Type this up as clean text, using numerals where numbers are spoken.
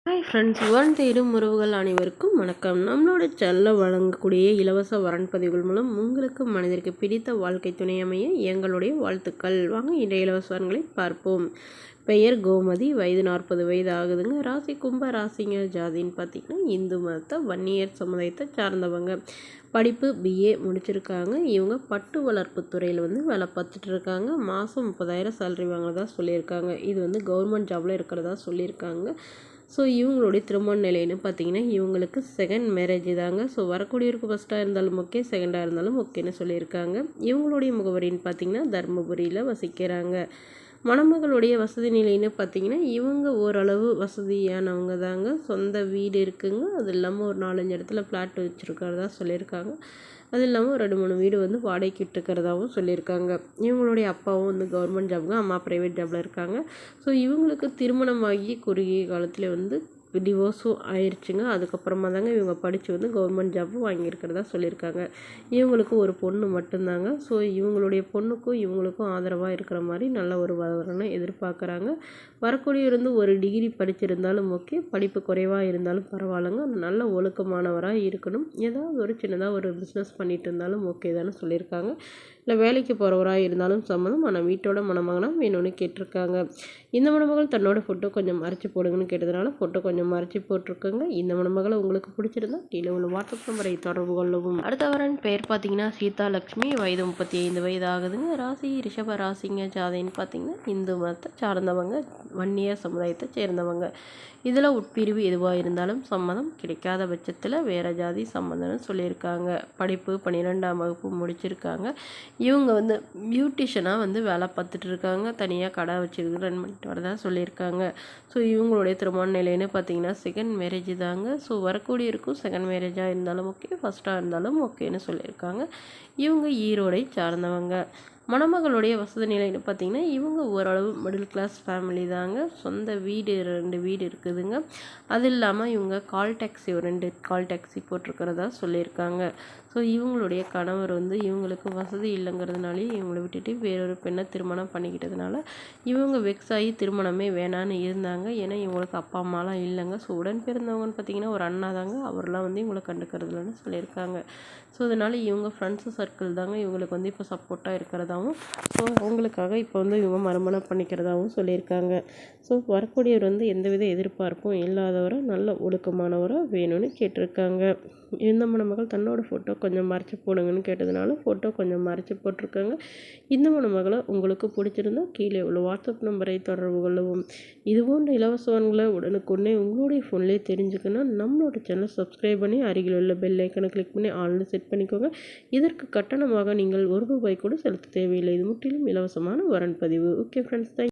Hi friends, வரன் தேடும் உறவுகள் அனைவருக்கும் வணக்கம். நம்மளோட சேனலில் வழங்கக்கூடிய இலவச வரன் பதிவுகள் மூலம் உங்களுக்கு மனிதருக்கு பிடித்த வாழ்க்கை துணை அமைய எங்களுடைய வாழ்த்துக்கள். வாங்க இன்றைய இலவச வரன்களை பார்ப்போம். பெயர் கோமதி, வயது 40 வயது ஆகுதுங்க. ராசி கும்ப ராசிங்க. ஜாதின்னு பார்த்திங்கன்னா இந்து மதத்தை வன்னியர் சமுதாயத்தை சார்ந்தவங்க. படிப்பு BA முடிச்சிருக்காங்க. இவங்க பட்டு வளர்ப்பு துறையில் வேலை பார்த்துட்டு இருக்காங்க. மாதம் 30,000 சேலரி வாங்கினதா சொல்லியிருக்காங்க. இது கவர்மெண்ட் ஜாபில் இருக்கிறதா சொல்லியிருக்காங்க. ஸோ இவங்களுடைய திருமண நிலைன்னு பார்த்தீங்கன்னா இவங்களுக்கு செகண்ட் மேரேஜ் தாங்க. ஸோ வரக்கூடியவருக்கு ஃபஸ்ட்டாக இருந்தாலும் ஓகே, செகண்டாக இருந்தாலும் ஓகேன்னு சொல்லியிருக்காங்க. இவங்களுடைய முகவரின்னு பார்த்தீங்கன்னா தர்மபுரியில் வசிக்கிறாங்க. மணமகளுடைய வசதி நிலைன்னு பார்த்தீங்கன்னா இவங்க ஓரளவு வசதியானவங்க தாங்க. சொந்த வீடு இருக்குங்க. அது இல்லாமல் ஒரு 4-5 இடத்துல ஃப்ளாட் வச்சுருக்கிறதா சொல்லியிருக்காங்க. அது இல்லாமல் ஒரு 2-3 வீடு வாடகைக்கு விட்டுருக்கிறதாகவும் சொல்லியிருக்காங்க. இவங்களுடைய அப்பாவும் கவர்மெண்ட் ஜாபுங்க, அம்மா ப்ரைவேட் ஜாபில் இருக்காங்க. ஸோ இவங்களுக்கு திருமணமாகி குறுகிய காலத்தில் டிவோர்ஸும் ஆயிடுச்சுங்க. அதுக்கப்புறமா தாங்க இவங்க படித்து கவர்மெண்ட் ஜாப்பும் வாங்கியிருக்கிறதா சொல்லியிருக்காங்க. இவங்களுக்கு ஒரு பொண்ணு மட்டும்தாங்க. ஸோ இவங்களுடைய பொண்ணுக்கும் இவங்களுக்கும் ஆதரவாக இருக்கிற மாதிரி நல்ல ஒரு வரனை எதிர்பார்க்குறாங்க. வரக்கூடிய ஒரு டிகிரி படிச்சிருந்தாலும் ஓகே, படிப்பு குறைவாக இருந்தாலும் பரவாயில்லைங்க. நல்ல ஒழுக்கமானவராக இருக்கணும். ஏதாவது ஒரு சின்னதாக ஒரு பிஸ்னஸ் பண்ணிட்டு இருந்தாலும் ஓகே தானே சொல்லியிருக்காங்க. இல்லை வேலைக்கு போகிறவராக இருந்தாலும் சம்மதம். ஆனால் வீட்டோட மணமகனாக வேணும்னு கேட்டிருக்காங்க. இந்த மணமகள் தன்னோட ஃபோட்டோ கொஞ்சம் மறைச்சி போடுங்கன்னு கேட்டதுனால ஃபோட்டோ கொஞ்சம் மறைச்சி போட்டிருக்கோங்க. இந்த மணமகளை உங்களுக்கு பிடிச்சிருந்தா கீழே உள்ள வாட்ஸ்அப் நம்பரை தொடர்பு கொள்ளவும். அடுத்த வரன் பேர் பார்த்தீங்கன்னா சீதா லக்ஷ்மி, வயது 35 வயது ஆகுதுங்க. ராசி ரிஷப ராசிங்க. ஜாதின்னு பார்த்தீங்கன்னா இந்து மதத்தை சார்ந்தவங்க, வன்னியர் சமுதாயத்தை சேர்ந்தவங்க. இதில் உட்பிரிவு எதுவாக இருந்தாலும் சம்மதம். கிடைக்காத பட்சத்தில் வேறு ஜாதி சம்மதம்னு சொல்லியிருக்காங்க. படிப்பு 12ஆம் வகுப்பு முடிச்சிருக்காங்க. இவங்க பியூட்டிஷனாக வேலை பார்த்துட்டு இருக்காங்க. தனியாக கடை வச்சுருக்கு ரன் பண்ணிட்டு வரதா சொல்லியிருக்காங்க. ஸோ இவங்களுடைய திருமண நிலைன்னு பார்த்தீங்கன்னா செகண்ட் மேரேஜ் தாங்க. ஸோ வரக்கூடியிருக்கும் செகண்ட் மேரேஜாக இருந்தாலும் ஓகே, ஃபஸ்ட்டாக இருந்தாலும் ஓகேன்னு சொல்லியிருக்காங்க. இவங்க ஈரோடை சார்ந்தவங்க. மணமகளுடைய வசதி நிலைன்னு பார்த்தீங்கன்னா இவங்க ஓரளவு மிடில் கிளாஸ் ஃபேமிலி தாங்க. சொந்த வீடு 2 வீடு இருக்குதுங்க. அது இல்லாமல் இவங்க கால் டாக்ஸி ஒரு 2 கால் டாக்ஸி போட்டிருக்கிறதா சொல்லியிருக்காங்க. ஸோ இவங்களுடைய கணவர் இவங்களுக்கு வசதி இல்லைங்கிறதுனாலே இவங்களை விட்டுட்டு வேறொரு பெண்ணை திருமணம் பண்ணிக்கிட்டதுனால இவங்க வெக்ஸ் ஆகி திருமணமே வேணான்னு இருந்தாங்க. ஏன்னா இவங்களுக்கு அப்பா அம்மாலாம் இல்லைங்க. ஸோ உடன் பிறந்தவங்கன்னு பார்த்தீங்கன்னா ஒரு அண்ணா தாங்க. அவர்லாம் இவங்களை கண்டுக்கிறதுலன்னு சொல்லியிருக்காங்க. ஸோ அதனால் இவங்க ஃப்ரெண்ட்ஸு சர்க்கிள் தாங்க இவங்களுக்கு இப்போ சப்போர்ட்டாக இருக்கிறதாகவும், ஸோ அவங்களுக்காக இப்போ இவங்க மறுமணம் பண்ணிக்கிறதாகவும் சொல்லியிருக்காங்க. ஸோ வரக்கூடியவர் எந்தவித எதிர்பார்ப்பும் இல்லாதவராக நல்ல ஒழுக்கமானவராக வேணும்னு கேட்டிருக்காங்க. இந்த மணமகள் தன்னோட ஃபோட்டோ கொஞ்சம் மறைச்சி போடுங்கன்னு கேட்டதுனால ஃபோட்டோ கொஞ்சம் மறைச்சி போட்டிருக்காங்க. இந்த மணமகளை உங்களுக்கு பிடிச்சிருந்தா கீழே உள்ள வாட்ஸ்அப் நம்பரை தொடர்பு கொள்ளவும். இதுபோன்ற இலவசங்களை உடனுக்குடனே உங்களுடைய ஃபோன்லேயே தெரிஞ்சுக்கணும். நம்மளோட சேனலை சப்ஸ்கிரைப் பண்ணி அருகில் உள்ள பெல் ஐக்கனை கிளிக் பண்ணி ஆல்னு செட் பண்ணிக்கோங்க. இதற்கு கட்டணமாக நீங்கள் ₹1 கூட செலுத்த தேவையில்லை. இது முற்றிலும் இலவசமான வரன் பதிவு. Okay friends, thank you.